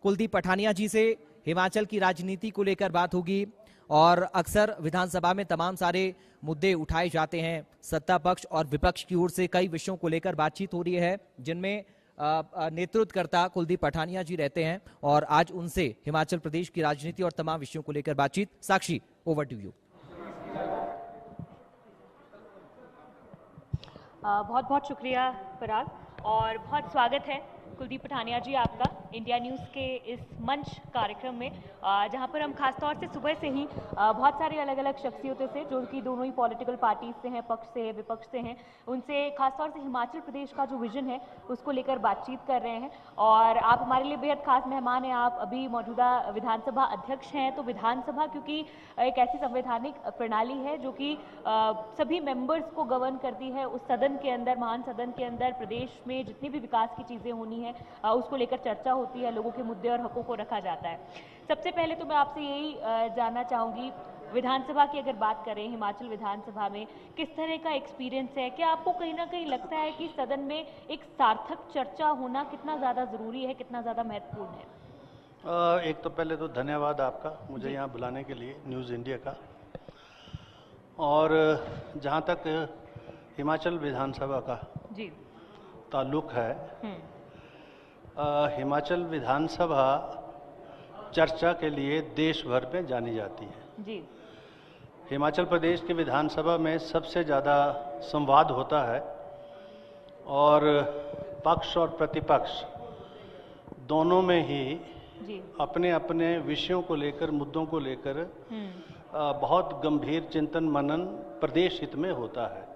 कुलदीप पठानिया जी से हिमाचल की राजनीति को लेकर बात होगी और अक्सर विधानसभा में तमाम सारे मुद्दे उठाए जाते हैं। सत्ता पक्ष और विपक्ष की ओर से कई विषयों को लेकर बातचीत हो रही है, जिनमें नेतृत्वकर्ता कुलदीप पठानिया जी रहते हैं और आज उनसे हिमाचल प्रदेश की राजनीति और तमाम विषयों को लेकर बातचीत। साक्षी, ओवर टू यू। बहुत बहुत शुक्रिया पराग, और बहुत स्वागत है कुलदीप पठानिया जी आपका इंडिया न्यूज़ के इस मंच कार्यक्रम में, जहां पर हम खासतौर से सुबह से ही बहुत सारी अलग अलग शख्सियतों से, जो कि दोनों ही पॉलिटिकल पार्टीज से हैं, पक्ष से है विपक्ष से हैं, उनसे खासतौर से हिमाचल प्रदेश का जो विजन है उसको लेकर बातचीत कर रहे हैं। और आप हमारे लिए बेहद खास मेहमान हैं। आप अभी मौजूदा विधानसभा अध्यक्ष हैं। तो विधानसभा क्योंकि एक ऐसी संवैधानिक प्रणाली है जो कि सभी मेंबर्स को गवर्न करती है। उस सदन के अंदर, महान सदन के अंदर, प्रदेश में जितनी भी विकास की चीज़ें होनी है उसको लेकर चर्चा होती है, लोगों के मुद्दे और हकों को रखा जाता है। सबसे पहले तो मैं आपसे यही जानना चाहूँगी, विधानसभा की अगर बात करें, हिमाचल विधानसभा में किस तरह का एक्सपीरियंस है? क्या आपको कहीं ना कहीं लगता है कि सदन में एक सार्थक चर्चा होना कितना ज़्यादा ज़रूरी है, कितना ज़्यादा महत्वपूर्ण है? एक तो पहले तो धन्यवाद आपका मुझे यहाँ बुलाने के लिए, न्यूज़ इंडिया का। और जहाँ तक हिमाचल विधानसभा का जी ताल्लुक है, हिमाचल विधानसभा चर्चा के लिए देश भर में जानी जाती है। जी। हिमाचल प्रदेश की विधानसभा में सबसे ज़्यादा संवाद होता है और पक्ष और प्रतिपक्ष दोनों में ही जी अपने अपने विषयों को लेकर, मुद्दों को लेकर बहुत गंभीर चिंतन मनन प्रदेश हित में होता है।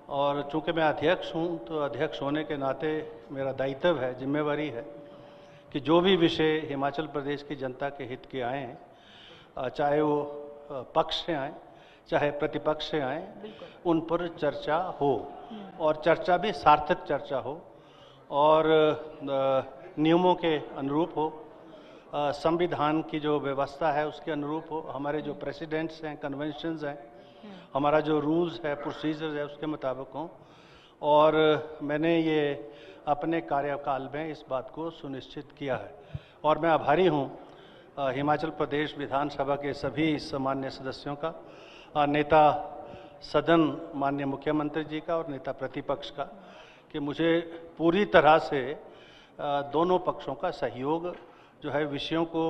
और चूंकि मैं अध्यक्ष हूं, तो अध्यक्ष होने के नाते मेरा दायित्व है, जिम्मेवारी है कि जो भी विषय हिमाचल प्रदेश की जनता के हित के आए, चाहे वो पक्ष से आए चाहे प्रतिपक्ष से आए, उन पर चर्चा हो और चर्चा भी सार्थक चर्चा हो और नियमों के अनुरूप हो, संविधान की जो व्यवस्था है उसके अनुरूप हो, हमारे जो प्रेसिडेंट्स हैं, कन्वेंशंस हैं, हमारा जो रूल्स है, प्रोसीजर्स है, उसके मुताबिक हों। और मैंने ये अपने कार्यकाल में इस बात को सुनिश्चित किया है और मैं आभारी हूँ हिमाचल प्रदेश विधानसभा के सभी सम्मान्य सदस्यों का, नेता सदन माननीय मुख्यमंत्री जी का और नेता प्रतिपक्ष का, कि मुझे पूरी तरह से दोनों पक्षों का सहयोग जो है विषयों को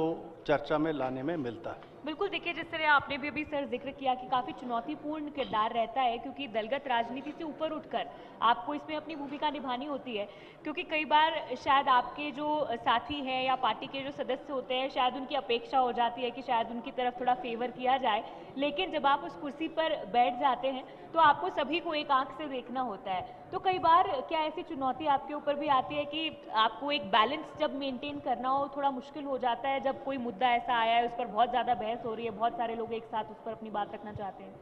चर्चा में लाने में मिलता है। बिल्कुल, देखिए जिस तरह आपने भी अभी सर जिक्र किया कि काफ़ी चुनौतीपूर्ण किरदार रहता है, क्योंकि दलगत राजनीति से ऊपर उठकर आपको इसमें अपनी भूमिका निभानी होती है। क्योंकि कई बार शायद आपके जो साथी हैं या पार्टी के जो सदस्य होते हैं, शायद उनकी अपेक्षा हो जाती है कि शायद उनकी तरफ थोड़ा फेवर किया जाए, लेकिन जब आप उस कुर्सी पर बैठ जाते हैं तो आपको सभी को एक आंख से देखना होता है। तो कई बार क्या ऐसी चुनौती आपके ऊपर भी आती है कि आपको एक बैलेंस जब मेंटेन करना हो, थोड़ा मुश्किल हो जाता है जब कोई मुद्दा ऐसा आया है, उस पर बहुत ज़्यादा बहस हो रही है, बहुत सारे लोग एक साथ उस पर अपनी बात रखना चाहते हैं?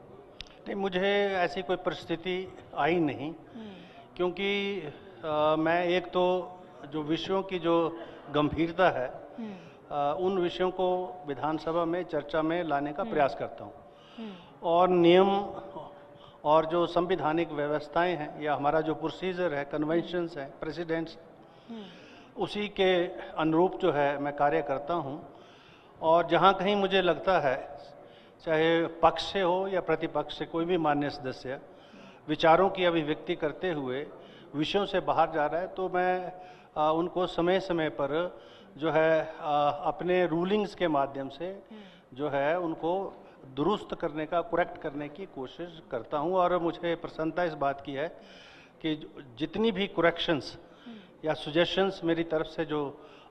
नहीं, मुझे ऐसी कोई परिस्थिति आई नहीं, क्योंकि मैं एक तो जो विषयों की जो गंभीरता है, उन विषयों को विधानसभा में चर्चा में लाने का प्रयास करता हूँ और नियम और जो संवैधानिक व्यवस्थाएं हैं या हमारा जो प्रोसीजर है, कन्वेंशंस हैं, प्रेसिडेंट्स, उसी के अनुरूप जो है मैं कार्य करता हूं। और जहां कहीं मुझे लगता है, चाहे पक्ष से हो या प्रतिपक्ष से कोई भी मान्य सदस्य विचारों की अभिव्यक्ति करते हुए विषयों से बाहर जा रहा है, तो मैं उनको समय समय पर जो है अपने रूलिंग्स के माध्यम से जो है उनको दुरुस्त करने का, करेक्ट करने की कोशिश करता हूं। और मुझे प्रसन्नता इस बात की है कि जितनी भी करेक्शंस या सजेशंस मेरी तरफ से जो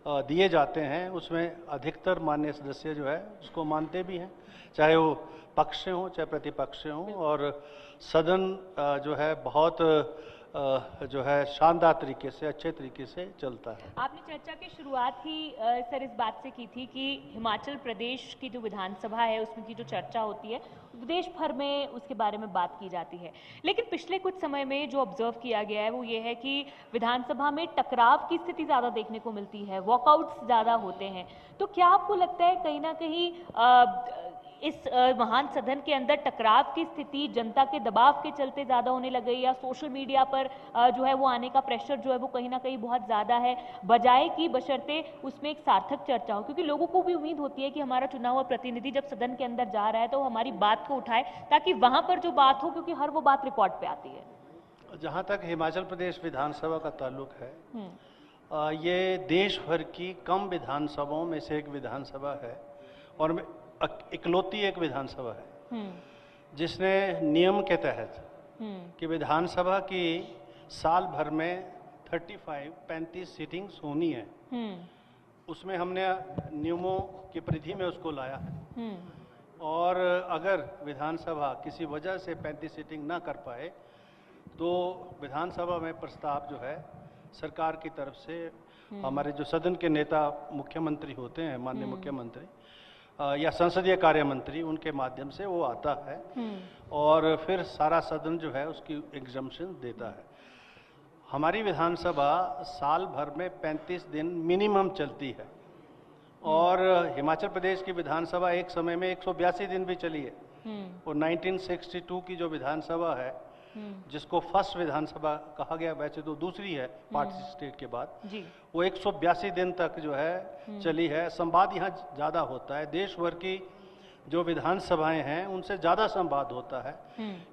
दिए जाते हैं, उसमें अधिकतर माननीय सदस्य जो है उसको मानते भी हैं, चाहे वो पक्ष से हों चाहे प्रतिपक्ष से हों। और सदन जो है बहुत जो है शानदार तरीके से, अच्छे तरीके से चलता है। आपने चर्चा की शुरुआत ही सर इस बात से की थी कि हिमाचल प्रदेश की जो विधानसभा है उसमें की जो चर्चा होती है देश भर में उसके बारे में बात की जाती है। लेकिन पिछले कुछ समय में जो ऑब्जर्व किया गया है वो ये है कि विधानसभा में टकराव की स्थिति ज़्यादा देखने को मिलती है, वॉकआउट्स ज़्यादा होते हैं। तो क्या आपको लगता है कहीं ना कहीं इस महान सदन के अंदर टकराव की स्थिति जनता के दबाव के चलते ज़्यादा होने लग गई, या सोशल मीडिया पर जो है वो आने का प्रेशर जो है वो कहीं ना कहीं बहुत ज़्यादा है, बजाय कि बशर्ते उसमें एक सार्थक चर्चा हो? क्योंकि लोगों को भी उम्मीद होती है कि हमारा चुना हुआ प्रतिनिधि जब सदन के अंदर जा रहा है तो वो हमारी बात को उठाए, ताकि वहां पर जो बात हो, क्योंकि हर वो बात रिकॉर्ड पे आती है। जहाँ तक हिमाचल प्रदेश विधानसभा का ताल्लुक है, ये देश भर की कम विधानसभाओं में से एक विधानसभा है और इकलौती एक विधानसभा है जिसने नियम के तहत कि विधानसभा की साल भर में 35 सीटिंग्स होनी है, उसमें हमने नियमों की परिधि में उसको लाया है। और अगर विधानसभा किसी वजह से 35 सीटिंग ना कर पाए तो विधानसभा में प्रस्ताव जो है सरकार की तरफ से हमारे जो सदन के नेता मुख्यमंत्री होते हैं, माननीय मुख्यमंत्री या संसदीय कार्य मंत्री, उनके माध्यम से वो आता है और फिर सारा सदन जो है उसकी एग्जम्पशन देता है। हमारी विधानसभा साल भर में 35 दिन मिनिमम चलती है और हिमाचल प्रदेश की विधानसभा एक समय में 182 दिन भी चली है। और 1962 की जो विधानसभा है, जिसको फर्स्ट विधानसभा कहा गया, वैसे तो दूसरी है पार्टी स्टेट के बाद, वो 182 दिन तक जो है चली है। संवाद यहाँ ज़्यादा होता है, देश भर की जो विधानसभाएं हैं उनसे ज़्यादा संवाद होता है,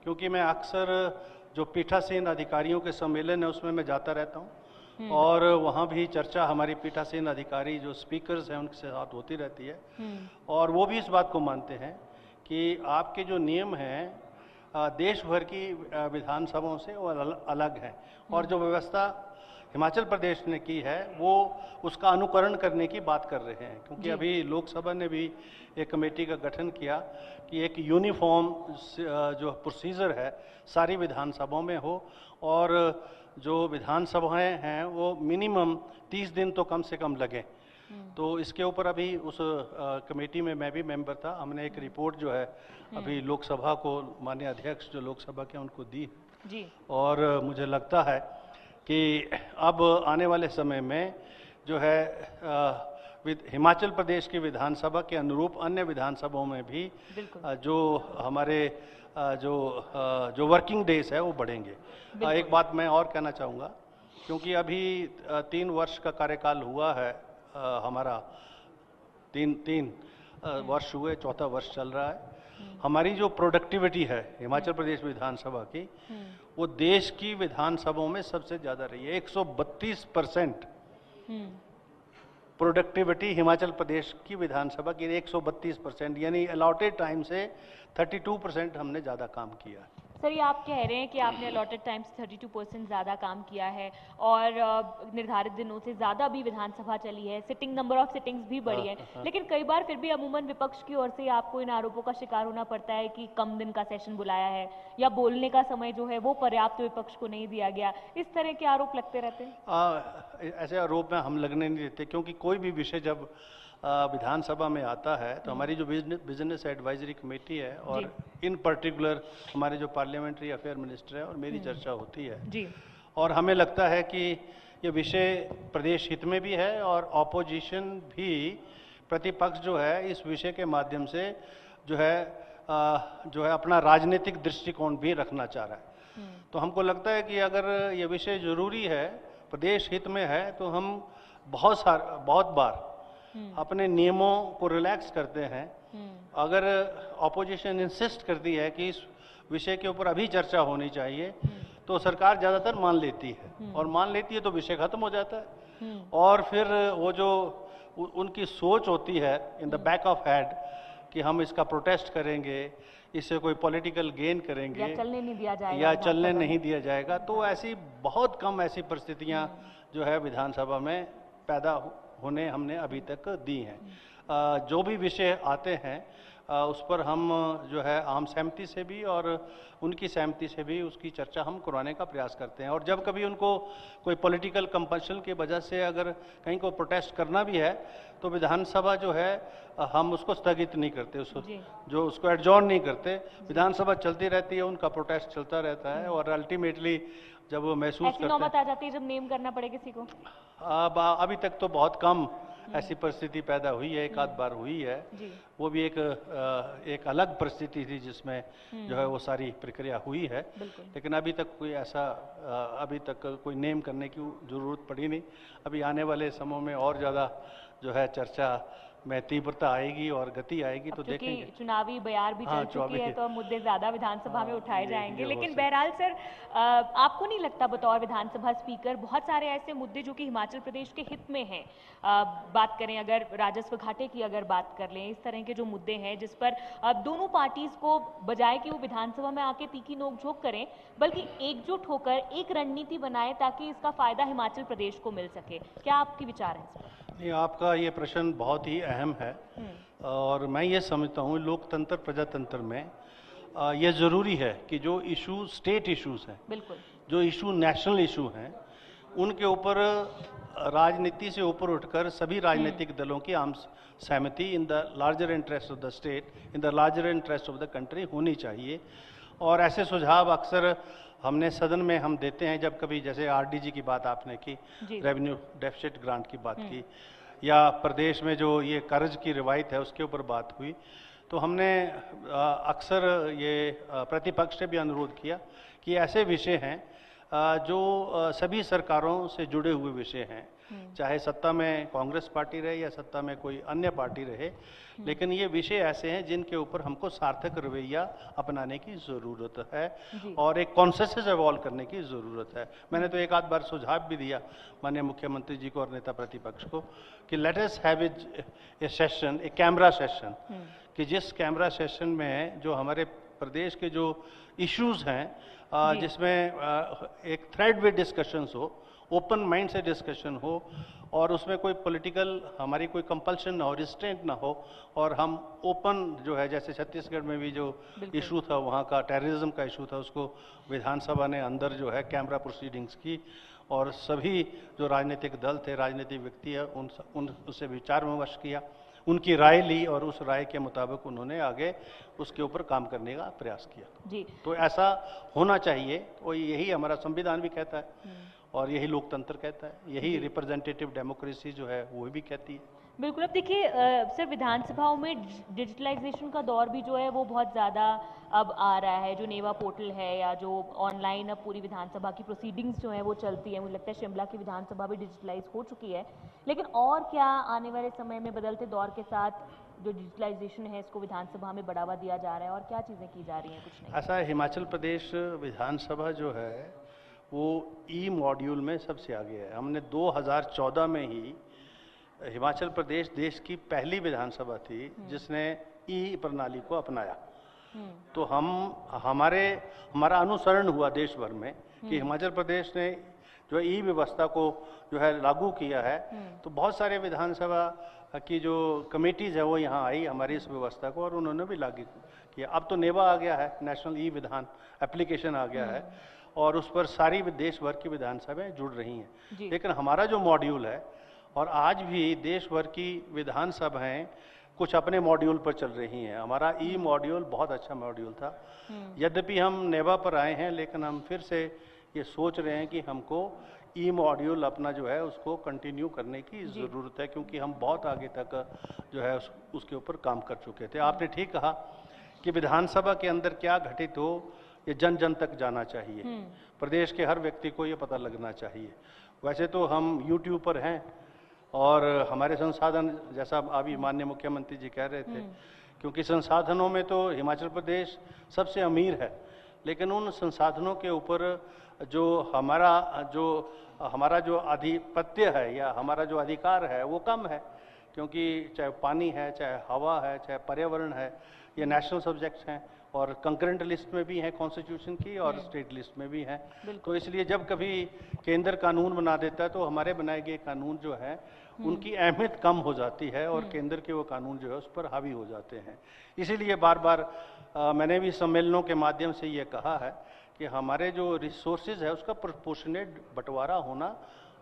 क्योंकि मैं अक्सर जो पीठासीन अधिकारियों के सम्मेलन है उसमें मैं जाता रहता हूँ और वहाँ भी चर्चा हमारी पीठासीन अधिकारी जो स्पीकर्स हैं उनके साथ होती रहती है और वो भी इस बात को मानते हैं कि आपके जो नियम हैं देश भर की विधानसभाओं से वो अलग है और जो व्यवस्था हिमाचल प्रदेश ने की है वो उसका अनुकरण करने की बात कर रहे हैं, क्योंकि अभी लोकसभा ने भी एक कमेटी का गठन किया कि एक यूनिफॉर्म जो प्रोसीजर है सारी विधानसभाओं में हो और जो विधानसभाएं हैं वो मिनिमम 30 दिन तो कम से कम लगे। तो इसके ऊपर अभी उस कमेटी में मैं भी मेंबर था। हमने एक रिपोर्ट जो है अभी लोकसभा को, माननीय अध्यक्ष जो लोकसभा के उनको दी जी। और मुझे लगता है कि अब आने वाले समय में जो है हिमाचल प्रदेश की विधानसभा के अनुरूप अन्य विधानसभाओं में भी जो हमारे जो वर्किंग डेज है वो बढ़ेंगे। एक बात मैं और कहना चाहूँगा, क्योंकि अभी 3 वर्ष का कार्यकाल हुआ है हमारा, तीन वर्ष हुए, चौथा वर्ष चल रहा है। हमारी जो प्रोडक्टिविटी है हिमाचल प्रदेश विधानसभा की, वो देश की विधानसभाओं में सबसे ज्यादा रही है। 132% प्रोडक्टिविटी हिमाचल प्रदेश की विधानसभा की 132%, यानी अलॉटेड टाइम से 32% हमने ज़्यादा काम किया। सर, ये आप कह रहे हैं कि आपने अलॉटेड टाइम से 32% ज़्यादा काम किया है और निर्धारित दिनों से ज़्यादा भी विधानसभा चली है, सिटिंग नंबर ऑफ सिटिंग्स भी बढ़ी है, लेकिन कई बार फिर भी अमूमन विपक्ष की ओर से आपको इन आरोपों का शिकार होना पड़ता है कि कम दिन का सेशन बुलाया है या बोलने का समय जो है वो पर्याप्त विपक्ष को नहीं दिया गया। इस तरह के आरोप लगते रहते हैं? ऐसे आरोप में हम लगने नहीं देते, क्योंकि कोई भी विषय जब विधानसभा में आता है तो हमारी जो बिजनेस एडवाइजरी कमेटी है और इन पर्टिकुलर हमारे जो पार्लियामेंट्री अफेयर मिनिस्टर है और मेरी चर्चा होती है जी। और हमें लगता है कि ये विषय प्रदेश हित में भी है और ऑपोजिशन भी, प्रतिपक्ष जो है इस विषय के माध्यम से जो है अपना राजनीतिक दृष्टिकोण भी रखना चाह रहा है। तो हमको लगता है कि अगर ये विषय जरूरी है, प्रदेश हित में है, तो हम बहुत बार अपने नियमों को रिलैक्स करते हैं। अगर ऑपोजिशन इंसिस्ट करती है कि इस विषय के ऊपर अभी चर्चा होनी चाहिए तो सरकार ज़्यादातर मान लेती है और मान लेती है तो विषय खत्म हो जाता है। और फिर वो जो उनकी सोच होती है in the back of head कि हम इसका प्रोटेस्ट करेंगे, इससे कोई पॉलिटिकल गेन करेंगे या चलने नहीं दिया जाएगा, तो ऐसी बहुत कम ऐसी परिस्थितियां जो है विधानसभा में पैदा होने हमने अभी तक दी हैं। जो भी विषय आते हैं उस पर हम जो है आम सहमति से भी और उनकी सहमति से भी उसकी चर्चा हम करवाने का प्रयास करते हैं। और जब कभी उनको कोई पॉलिटिकल कंपल्शन की वजह से अगर कहीं को प्रोटेस्ट करना भी है तो विधानसभा जो है हम उसको स्थगित नहीं करते, उसको एडजॉर्न नहीं करते, विधानसभा चलती रहती है, उनका प्रोटेस्ट चलता रहता है और अल्टीमेटली जब वो महसूस ऐसी नौबत आ जाती है जब नेम करना पड़े किसी को? अभी तक तो बहुत कम ऐसी परिस्थिति पैदा हुई है, एक आध बार हुई है, वो भी एक अलग परिस्थिति थी जिसमें जो है वो सारी प्रक्रिया हुई है, लेकिन अभी तक कोई नेम करने की जरूरत पड़ी नहीं। अभी आने वाले समय में और ज़्यादा जो है चर्चा में तीव्रता आएगी और गति आएगी, तो देखेंगे। चुनावी बयार भी चल चुकी है तो मुद्दे ज्यादा विधानसभा में उठाए जाएंगे, लेकिन बहरहाल सर आपको नहीं लगता बतौर विधानसभा स्पीकर बहुत सारे ऐसे मुद्दे जो कि हिमाचल प्रदेश के हित में हैं, बात करें अगर राजस्व घाटे की अगर बात कर लें, इस तरह के जो मुद्दे हैं जिस पर दोनों पार्टीज को बजाय कि वो विधानसभा में आके तीखी नोकझोंक करें बल्कि एकजुट होकर एक रणनीति बनाए ताकि इसका फायदा हिमाचल प्रदेश को मिल सके, क्या आपके विचार हैं इस पर? नहीं, आपका ये प्रश्न बहुत ही अहम है और मैं ये समझता हूँ लोकतंत्र प्रजातंत्र में ये ज़रूरी है कि जो इशू स्टेट इश्यूज हैं, बिल्कुल, जो इशू नेशनल इशू हैं, उनके ऊपर राजनीति से ऊपर उठकर सभी राजनीतिक दलों की आम सहमति in the larger interest of the state, in the larger interest of the country होनी चाहिए। और ऐसे सुझाव अक्सर हमने सदन में हम देते हैं जब कभी, जैसे आरडीजी की बात आपने की, रेवेन्यू डेफिसिट ग्रांट की बात की, या प्रदेश में जो ये कर्ज की रिवायत है उसके ऊपर बात हुई, तो हमने अक्सर ये प्रतिपक्ष से भी अनुरोध किया कि ऐसे विषय हैं जो सभी सरकारों से जुड़े हुए विषय हैं, चाहे सत्ता में कांग्रेस पार्टी रहे या सत्ता में कोई अन्य पार्टी रहे, लेकिन ये विषय ऐसे हैं जिनके ऊपर हमको सार्थक रवैया अपनाने की ज़रूरत है और एक कॉन्सेंसस इवॉल्व करने की ज़रूरत है। मैंने तो एक आध बार सुझाव भी दिया माननीय मुख्यमंत्री जी को और नेता प्रतिपक्ष को कि let us have A session, A camera session, कि जिस कैमरा सेशन में जो हमारे प्रदेश के जो इश्यूज हैं जिसमें एक थ्रेड विद डिस्कशंस हो, ओपन माइंड से डिस्कशन हो और उसमें कोई पॉलिटिकल हमारी कोई कंपल्शन ना हो, रिस्ट्रेंट ना हो, और हम ओपन जो है, जैसे छत्तीसगढ़ में भी जो इशू था वहाँ का टेररिज्म का इशू था, उसको विधानसभा ने अंदर जो है कैमरा प्रोसीडिंग्स की और सभी जो राजनीतिक दल थे, राजनीतिक व्यक्ति है, उनसे विचार विमर्श किया, उनकी राय ली और उस राय के मुताबिक उन्होंने आगे उसके ऊपर काम करने का प्रयास किया। तो ऐसा होना चाहिए, और यही हमारा संविधान भी कहता है और यही लोकतंत्र कहता है, यही रिप्रेजेंटेटिव डेमोक्रेसी जो है वो भी कहती है। बिल्कुल। अब देखिए सर, विधानसभाओं में डिजिटलाइजेशन का दौर भी जो है वो बहुत ज़्यादा अब आ रहा है, जो नेवा पोर्टल है या जो ऑनलाइन अब पूरी विधानसभा की प्रोसीडिंग्स जो है वो चलती है, मुझे लगता है शिमला की विधानसभा भी डिजिटलाइज हो चुकी है, लेकिन और क्या आने वाले समय में बदलते दौर के साथ जो डिजिटलाइजेशन है इसको विधानसभा में बढ़ावा दिया जा रहा है और क्या चीज़ें की जा रही हैं? कुछ नहीं। ऐसा है, हिमाचल प्रदेश विधानसभा जो है वो ई मॉड्यूल में सबसे आगे है। हमने 2014 में ही हिमाचल प्रदेश देश की पहली विधानसभा थी जिसने ई प्रणाली को अपनाया। तो हमारा अनुसरण हुआ देश भर में कि हिमाचल प्रदेश ने जो ई व्यवस्था को जो है लागू किया है, तो बहुत सारे विधानसभा की जो कमेटीज है वो यहाँ आई हमारी इस व्यवस्था को और उन्होंने भी लागू किया। अब तो नेवा आ गया है, नेशनल ई विधान एप्लीकेशन आ गया है और उस पर सारी देश भर की विधानसभाएं जुड़ रही हैं। लेकिन हमारा जो मॉड्यूल है, और आज भी देश भर की विधानसभाएं कुछ अपने मॉड्यूल पर चल रही हैं। हमारा ई मॉड्यूल बहुत अच्छा मॉड्यूल था। यद्यपि हम नेवा पर आए हैं, लेकिन हम फिर से ये सोच रहे हैं कि हमको ई मॉड्यूल अपना जो है उसको कंटिन्यू करने की ज़रूरत है, क्योंकि हम बहुत आगे तक जो है उसके ऊपर काम कर चुके थे। आपने ठीक कहा कि विधानसभा के अंदर क्या घटित हो ये जन जन तक जाना चाहिए, प्रदेश के हर व्यक्ति को ये पता लगना चाहिए। वैसे तो हम यूट्यूब पर हैं और हमारे संसाधन, जैसा अभी माननीय मुख्यमंत्री जी कह रहे थे, क्योंकि संसाधनों में तो हिमाचल प्रदेश सबसे अमीर है, लेकिन उन संसाधनों के ऊपर जो हमारा जो आधिपत्य है या हमारा जो अधिकार है वो कम है, क्योंकि चाहे पानी है, चाहे हवा है, चाहे पर्यावरण है, ये नेशनल सब्जेक्ट्स हैं, और कंकरेंट लिस्ट में भी हैं कॉन्स्टिट्यूशन की और स्टेट लिस्ट में भी हैं। तो इसलिए जब कभी केंद्र कानून बना देता है तो हमारे बनाए गए कानून जो है उनकी अहमियत कम हो जाती है और केंद्र के वो कानून जो है उस पर हावी हो जाते हैं। इसीलिए बार बार मैंने भी सम्मेलनों के माध्यम से ये कहा है कि हमारे जो रिसोर्सेज है उसका प्रोपोर्शनेट बंटवारा होना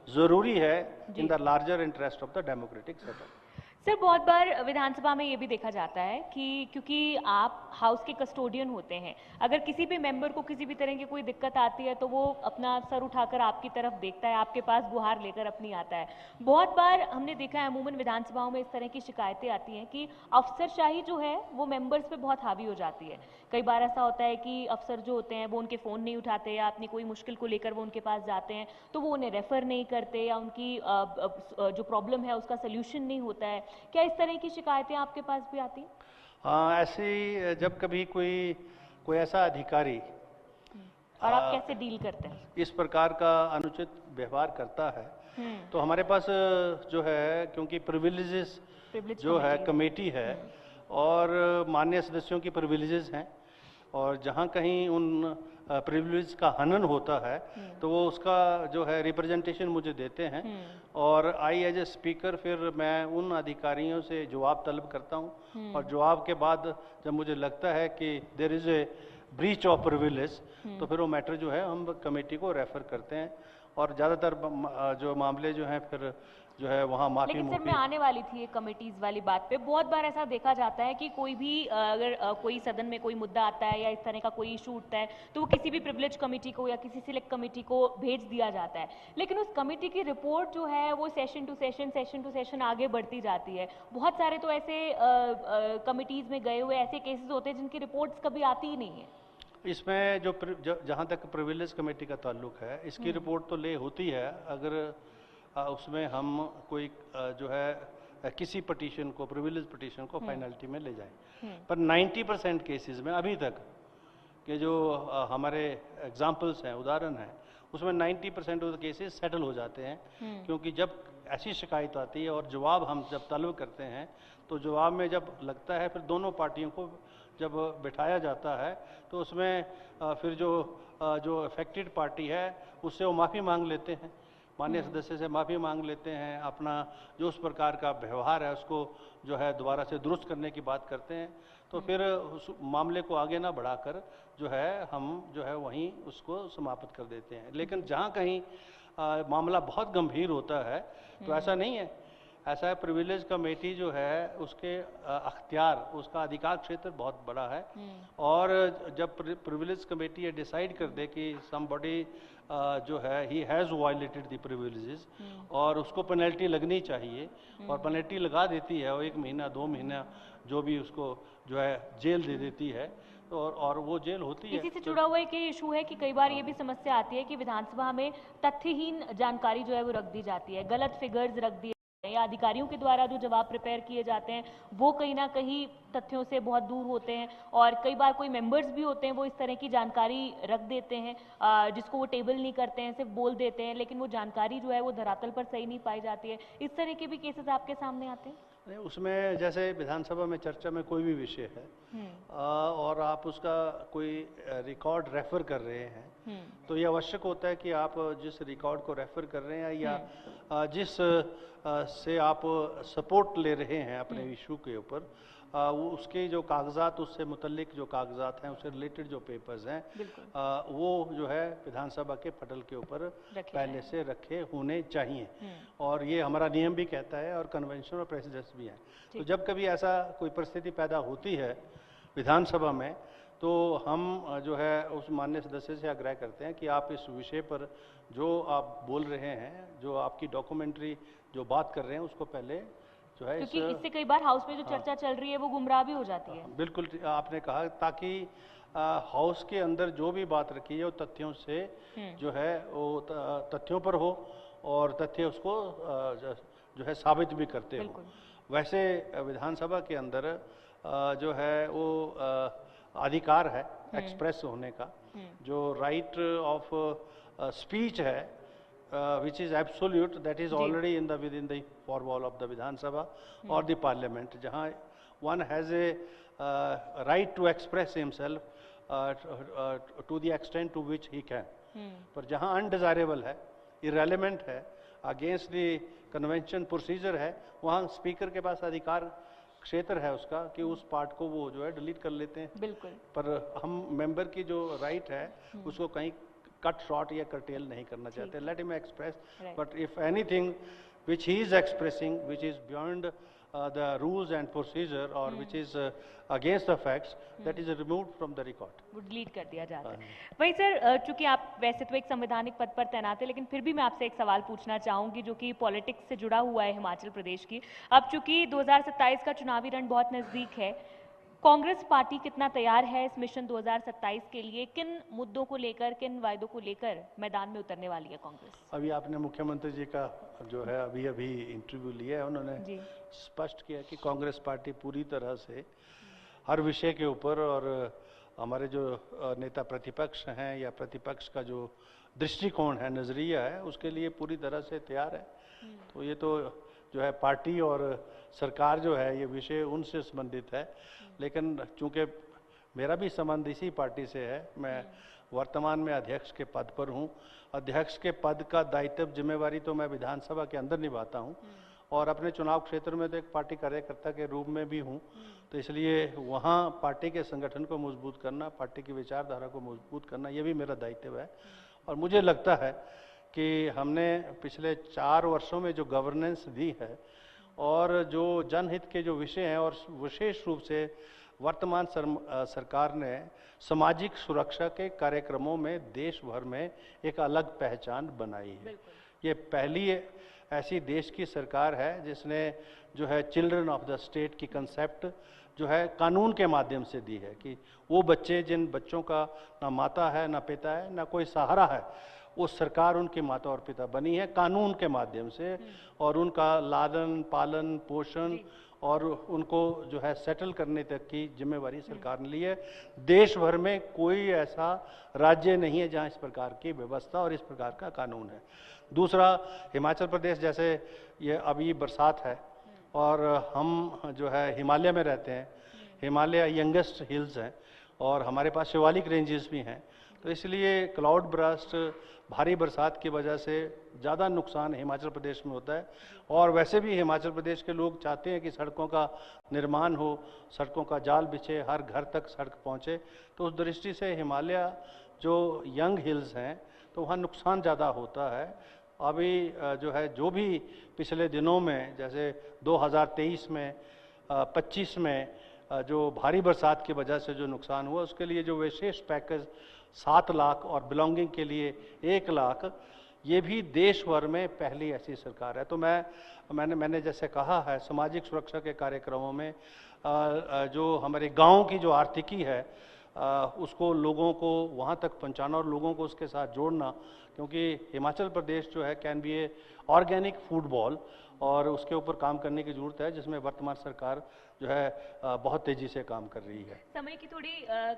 ज़रूरी है in the larger interest of the democratic setup. Sir, बहुत बार विधानसभा में ये भी देखा जाता है कि क्योंकि आप हाउस के कस्टोडियन होते हैं, अगर किसी भी मेंबर को किसी भी तरह की कोई दिक्कत आती है तो वो अपना सर उठाकर आपकी तरफ देखता है, आपके पास गुहार लेकर अपनी आता है। बहुत बार हमने देखा है अमूमन विधानसभाओं में इस तरह की शिकायतें आती हैं कि अफसरशाही जो है वो मेंबर्स पे बहुत हावी हो जाती है। कई बार ऐसा होता है कि अफसर जो होते हैं वो उनके फ़ोन नहीं उठाते या अपनी कोई मुश्किल को लेकर वो उनके पास जाते हैं तो वो उन्हें रेफ़र नहीं करते या उनकी जो प्रॉब्लम है उसका सोल्यूशन नहीं होता है। क्या इस तरह की शिकायतें आपके पास भी आती हैं? हाँ, ऐसी जब कभी कोई ऐसा अधिकारी और आप कैसे डील करते हैं? इस प्रकार का अनुचित व्यवहार करता है तो हमारे पास जो है, क्योंकि प्रिविलेजेस जो है कमेटी है और माननीय सदस्यों की प्रिविलेजेस हैं और जहाँ कहीं उन प्रिविलेज का हनन होता है तो वो उसका जो है रिप्रेजेंटेशन मुझे देते हैं और आई एज ए स्पीकर फिर मैं उन अधिकारियों से जवाब तलब करता हूँ और जवाब के बाद जब मुझे लगता है कि there is a breach of privilege तो फिर वो मैटर जो है हम कमेटी को रेफर करते हैं और ज़्यादातर जो मामले जो हैं फिर जो है वहाँ माफी लेकिन सर, मैं आने वाली थी एक कमेटीज वाली बात पे। बहुत बार ऐसा देखा जाता है कि कोई भी अगर कोई सदन में कोई मुद्दा आता है या इस तरह का कोई इशू उठता है तो वो किसी भी प्रिविलेज कमेटी को या किसी सिलेक्ट कमेटी को भेज दिया जाता है, लेकिन उस कमेटी की रिपोर्ट जो है वो सेशन टू सेशन आगे बढ़ती जाती है। बहुत सारे तो ऐसे कमिटीज में गए हुए ऐसे केसेस होते हैं जिनकी रिपोर्ट्स कभी आती ही नहीं है। इसमें जहाँ तक प्रिविलेज कमेटी का ताल्लुक है इसकी रिपोर्ट तो ले होती है अगर उसमें हम कोई जो है किसी पटिशन को प्रिविलेज पटिशन को फाइनलिटी में ले जाएं। पर 90% केसेस में अभी तक के जो हमारे एग्जांपल्स हैं, उदाहरण हैं, उसमें 90% ऑफ द केसेस सेटल हो जाते हैं क्योंकि जब ऐसी शिकायत आती है और जवाब हम जब तलब करते हैं तो जवाब में जब लगता है फिर दोनों पार्टियों को जब बिठाया जाता है तो उसमें फिर जो अफेक्टेड पार्टी है उससे वो माफ़ी मांग लेते हैं, माननीय सदस्य से माफ़ी मांग लेते हैं, अपना जो उस प्रकार का व्यवहार है उसको जो है दोबारा से दुरुस्त करने की बात करते हैं तो फिर उस मामले को आगे ना बढ़ाकर जो है हम जो है वहीं उसको समाप्त कर देते हैं। लेकिन जहाँ कहीं मामला बहुत गंभीर होता है तो ऐसा नहीं है, ऐसा है प्रिविलेज कमेटी जो है उसके अख्तियार, उसका अधिकार क्षेत्र बहुत बड़ा है और जब प्रिविलेज कमेटी ये डिसाइड कर दे कि समबडी जो है he has violated the privileges और उसको पेनल्टी लगनी चाहिए और पेनल्टी लगा देती है और 1 महीना 2 महीना जो भी उसको जो है जेल दे देती है और वो जेल होती है। इसी से जुड़ा हुआ एक इशू है कि कई बार ये भी समस्या आती है कि विधानसभा में तथ्यहीन जानकारी जो है वो रख दी जाती है, गलत फिगर्स रख दिए या अधिकारियों के द्वारा जो जवाब प्रिपेयर किए जाते हैं वो कहीं ना कहीं तथ्यों से बहुत दूर होते हैं और कई बार कोई मेंबर्स भी होते हैं वो इस तरह की जानकारी रख देते हैं जिसको वो टेबल नहीं करते हैं, सिर्फ बोल देते हैं, लेकिन वो जानकारी जो है वो धरातल पर सही नहीं पाई जाती है। इस तरह के भी केसेस आपके सामने आते हैं? नहीं, उसमें जैसे विधानसभा में चर्चा में कोई भी विषय है और आप उसका कोई रिकॉर्ड रेफर कर रहे हैं तो ये आवश्यक होता है कि आप जिस रिकॉर्ड को रेफर कर रहे हैं या जिस से आप सपोर्ट ले रहे हैं अपने इशू के ऊपर वो उसके जो कागजात, उससे मुतल्लिक जो कागजात हैं, उससे रिलेटेड जो पेपर्स हैं वो जो है विधानसभा के पटल के ऊपर पहले से रखे होने चाहिए और ये हमारा नियम भी कहता है और कन्वेंशन और प्रेसिडेंस भी है। तो जब कभी ऐसा कोई परिस्थिति पैदा होती है विधानसभा में तो हम जो है उस माननीय सदस्य से आग्रह करते हैं कि आप इस विषय पर जो आप बोल रहे हैं, जो आपकी डॉक्यूमेंट्री जो बात कर रहे हैं उसको पहले जो है क्योंकि इससे कई बार हाउस में जो चर्चा चल रही है वो गुमराह भी हो जाती है। बिल्कुल आपने कहा, ताकि हाउस के अंदर जो भी बात रखी है वो तथ्यों से जो है वो तथ्यों पर हो और तथ्य उसको जो है साबित भी करते हो। वैसे विधानसभा के अंदर जो है वो अधिकार है एक्सप्रेस होने का, जो राइट ऑफ स्पीच है which is absolute, that is already in the within the four wall of the Vidhan Sabha or the Parliament, जहाँ one has a right to express himself to the extent to which he can. पर जहाँ undesirable है, irrelevant है, against the convention procedure है, वहाँ speaker के पास अधिकार क्षेत्र है उसका कि उस पार्ट को वो जो है डिलीट कर लेते हैं. बिल्कुल. पर हम मेंबर की जो राइट है उसको कहीं कट शॉर्ट या कर्टेल नहीं करना चाहते. Let him express, but if anything which he is expressing which is beyond the rules and procedure or which is against the facts, that is removed from the record. वो delete कर दिया जाता है. वही sir, चूंकि आप वैसे तो एक संवैधानिक पद पर तैनात है, लेकिन फिर भी मैं आपसे एक सवाल पूछना चाहूंगी जो कि पॉलिटिक्स से जुड़ा हुआ है हिमाचल प्रदेश की. अब चूंकि 2027 का चुनावी रण बहुत नजदीक है, कांग्रेस पार्टी कितना तैयार है इस मिशन 2027 के लिए? किन मुद्दों को लेकर, किन वायदों को लेकर मैदान में उतरने वाली है कांग्रेस? अभी आपने मुख्यमंत्री जी का जो है अभी इंटरव्यू लिया है, उन्होंने स्पष्ट किया कि कांग्रेस पार्टी पूरी तरह से हर विषय के ऊपर, और हमारे जो नेता प्रतिपक्ष हैं या प्रतिपक्ष का जो दृष्टिकोण है, नजरिया है, उसके लिए पूरी तरह से तैयार है. तो ये तो जो है पार्टी और सरकार जो है ये विषय उनसे संबंधित है. लेकिन चूंकि मेरा भी संबंध इसी पार्टी से है, मैं वर्तमान में अध्यक्ष के पद पर हूं. अध्यक्ष के पद का दायित्व, जिम्मेवारी तो मैं विधानसभा के अंदर निभाता हूं और अपने चुनाव क्षेत्र में तो एक पार्टी कार्यकर्ता के रूप में भी हूं. तो इसलिए वहां पार्टी के संगठन को मजबूत करना, पार्टी की विचारधारा को मजबूत करना, ये भी मेरा दायित्व है. और मुझे लगता है कि हमने पिछले 4 वर्षों में जो गवर्नेंस दी है और जो जनहित के जो विषय हैं, और विशेष रूप से वर्तमान सरकार ने सामाजिक सुरक्षा के कार्यक्रमों में देश भर में एक अलग पहचान बनाई है. ये पहली ऐसी देश की सरकार है जिसने जो है चिल्ड्रन ऑफ द स्टेट की कंसेप्ट जो है कानून के माध्यम से दी है कि वो बच्चे, जिन बच्चों का ना माता है, ना पिता है, ना कोई सहारा है, वो सरकार उनकी माता और पिता बनी है कानून के माध्यम से, और उनका लालन पालन पोषण और उनको जो है सेटल करने तक की जिम्मेवारी सरकार ने ली है. देश भर में कोई ऐसा राज्य नहीं है जहां इस प्रकार की व्यवस्था और इस प्रकार का कानून है. दूसरा, हिमाचल प्रदेश जैसे ये अभी बरसात है और हम जो है हिमालय में रहते हैं, हिमालय यंगेस्ट हिल्स हैं और हमारे पास शिवालिक रेंजेस भी हैं. तो इसलिए क्लाउड ब्रास्ट, भारी बरसात की वजह से ज़्यादा नुकसान हिमाचल प्रदेश में होता है. और वैसे भी हिमाचल प्रदेश के लोग चाहते हैं कि सड़कों का निर्माण हो, सड़कों का जाल बिछे, हर घर तक सड़क पहुंचे. तो उस दृष्टि से हिमालय जो यंग हिल्स हैं तो वहाँ नुकसान ज़्यादा होता है. अभी जो है जो भी पिछले दिनों में, जैसे 2023 में 25 में जो भारी बरसात की वजह से जो नुकसान हुआ, उसके लिए जो विशेष पैकेज 7 लाख और बिलोंगिंग के लिए 1 लाख, ये भी देश भर में पहली ऐसी सरकार है. तो मैंने जैसे कहा है, सामाजिक सुरक्षा के कार्यक्रमों में जो हमारे गांव की जो आर्थिकी है उसको लोगों को वहाँ तक पहुँचाना और लोगों को उसके साथ जोड़ना, क्योंकि हिमाचल प्रदेश जो है can be A organic food ball, और उसके ऊपर काम करने की जरूरत है, जिसमें वर्तमान सरकार जो है बहुत तेजी से काम कर रही है. समय की थोड़ी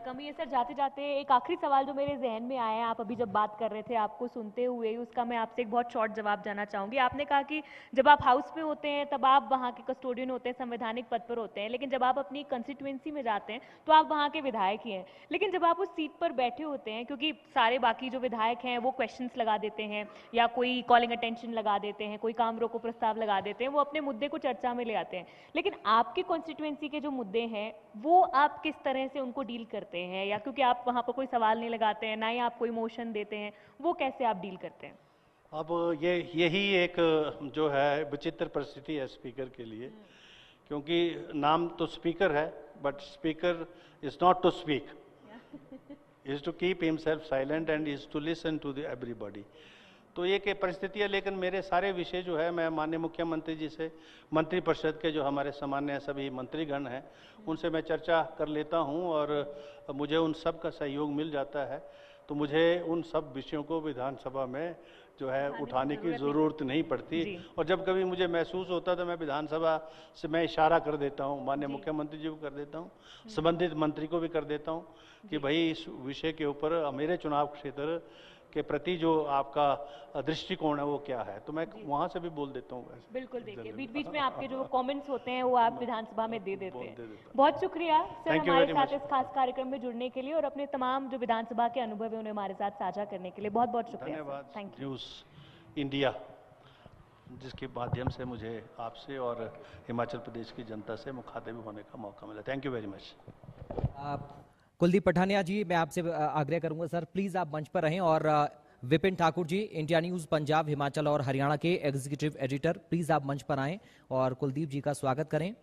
कमी है सर. जाते जाते एक आखिरी सवाल जो मेरे जहन में आया, आप अभी जब बात कर रहे थे, आपको सुनते हुए उसका मैं आपसे एक बहुत शॉर्ट जवाब जानना चाहूंगी. आपने कहा कि जब आप हाउस में होते हैं तब आप वहाँ के कस्टोडियन होते हैं, संवैधानिक पद पर होते हैं, लेकिन जब आप अपनी कंस्टिट्यूएंसी में जाते हैं तो आप वहाँ के विधायक ही हैं. लेकिन जब आप उस सीट पर बैठे होते हैं, क्योंकि सारे बाकी जो विधायक हैं वो क्वेश्चंस लगा देते हैं या कोई कॉलिंग अटेंशन लगा देते हैं, कोई काम रोको प्रस्ताव लगा देते हैं, वो अपने मुद्दे को चर्चा में ले आते हैं, लेकिन आपकी कॉन्स्टिट्यूएंसी के जो मुद्दे हैं वो आप किस तरह से उनको डील करते हैं? या क्योंकि आप वहां पर कोई सवाल नहीं लगाते हैं, ना ही आप कोई मोशन देते हैं, वो कैसे आप डील करते हैं? अब यही एक जो है विचित्र परिस्थिति है स्पीकर के लिए, क्योंकि नाम तो स्पीकर है, but speaker is not to speak, is to keep himself silent and is to listen to the everybody. तो ये कि परिस्थिति है. लेकिन मेरे सारे विषय जो है मैं माननीय मुख्यमंत्री जी से, मंत्रिपरिषद के जो हमारे सामान्य सभी मंत्रीगण हैं, उनसे मैं चर्चा कर लेता हूं और मुझे उन सब का सहयोग मिल जाता है. तो मुझे उन सब विषयों को विधानसभा में जो है उठाने की ज़रूरत नहीं पड़ती. और जब कभी मुझे महसूस होता तो मैं विधानसभा से मैं इशारा कर देता हूँ, माननीय मुख्यमंत्री जी को कर देता हूँ, संबंधित मंत्री को भी कर देता हूँ कि भाई इस विषय के ऊपर मेरे चुनाव क्षेत्र के प्रति जो आपका दृष्टिकोण है वो क्या है, तो मैं वहाँ से भी बोल देता हूँ वैसे। बिल्कुल, देखिए बीच बीच में आपके जो कमेंट्स होते हैं वो आप विधानसभा में दे देते हैं। बहुत शुक्रिया सर Thank you हमारे very साथ much. इस खास कार्यक्रम में जुड़ने के लिए और अपने तमाम जो विधानसभा के अनुभव है उन्हें हमारे साथ साझा करने के लिए। बहुत बहुत शुक्रिया। धन्यवाद थैंक यू। न्यूज़ इंडिया, जिसके माध्यम से मुझे आपसे और हिमाचल प्रदेश की जनता से मुखातिब होने का मौका मिला। Thank you very much. Kuldeep Pathania ji, मैं आपसे आग्रह करूंगा सर, प्लीज आप मंच पर रहें। और विपिन ठाकुर जी, इंडिया न्यूज पंजाब, हिमाचल और हरियाणा के एग्जीक्यूटिव एडिटर, प्लीज आप मंच पर आएं और कुलदीप जी का स्वागत करें।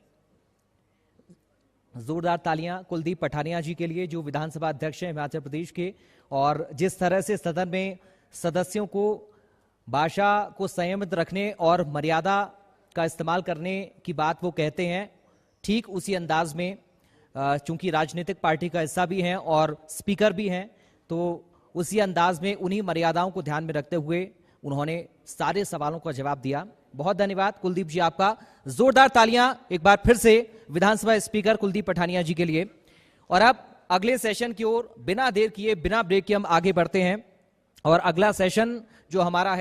जोरदार तालियां कुलदीप पठानिया जी के लिए, जो विधानसभा अध्यक्ष हैं हिमाचल प्रदेश के, और जिस तरह से सदन में सदस्यों को भाषा को संयमित रखने और मर्यादा का इस्तेमाल करने की बात वो कहते हैं, ठीक उसी अंदाज में चूंकि राजनीतिक पार्टी का हिस्सा भी हैं और स्पीकर भी हैं, तो उसी अंदाज में उन्हीं मर्यादाओं को ध्यान में रखते हुए उन्होंने सारे सवालों का जवाब दिया। बहुत धन्यवाद कुलदीप जी आपका। जोरदार तालियां एक बार फिर से विधानसभा स्पीकर कुलदीप पठानिया जी के लिए। और अब अगले सेशन की ओर बिना देर किए, बिना ब्रेक के हम आगे बढ़ते हैं और अगला सेशन जो हमारा है